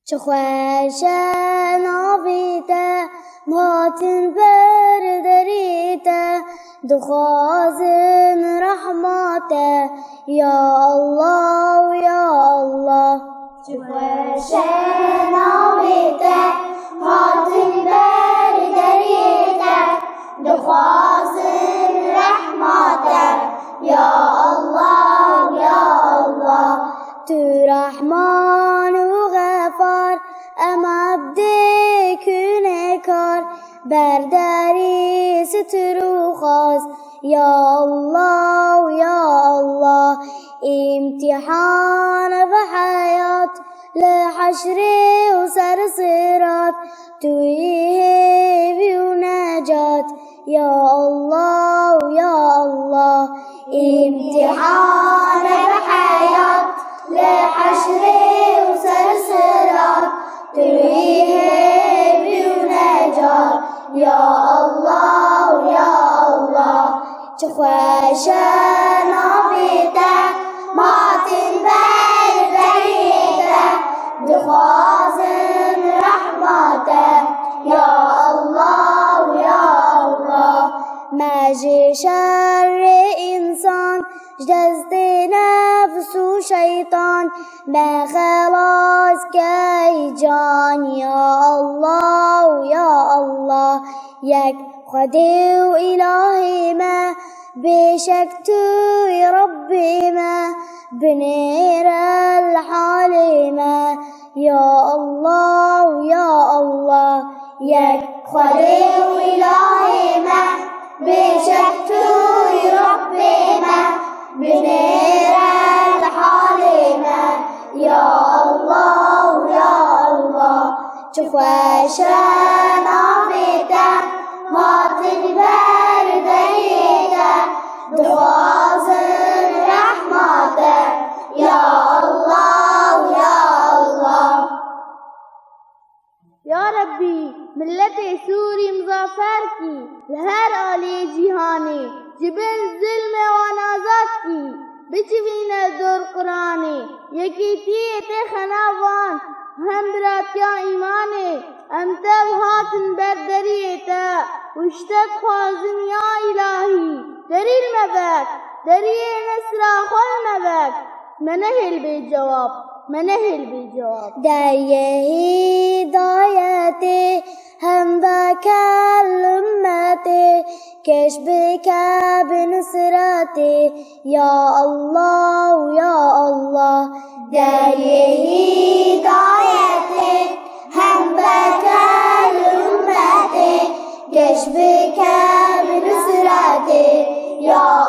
چه خوشه ناویته ماتن بردریته دخوازن رحمته یا الله یا الله. چه خوشه ناویته ماتن بردریته دخوازن رحمته یا الله یا الله. تو رحمان و غفار ام عبد کنکار برداری ستر و خاص یا الله یا الله. امتحان و حیات لحشر و سر صراط توی هیوی و نجات یا الله یا الله. امتحان و حیات لحشر و سر صراط توی هیوی و نجات یا الله یا الله. چه خوشه ناویته ماتن بردریته دخوازن رحمته یا الله یا الله. مجی شر انسان دست نفس و شیطان به خلاص کی جان یا الله یا الله. یک خودی و الهی ما بشک توی ربی ما بنیر الحال ما یا الله یا الله. یک خودی و الهی ما بشک توی ربی ما بنیر الحال ما یا الله یا الله. چه خوشه ناویته ماتن بردریته دخوازن رحمته یا الله یا الله. یا ربی ملت سوری مظافر کی لهر آلی جهانی جبن ظلم و نازات کی بچوین دور قرآنی یکی تیت خناوان هم براتیا ایمانی امتب هاتن بردریتا وشتد خوازن یا الهی دریل مبک دریل نسرا خل مبک منهل بالجواب منهل بالجواب. دریه هدایت هم بکل امت کش بکب نصرت یا الله یا الله. دریه هدایت هم بکل امت کش بکب نصرت یا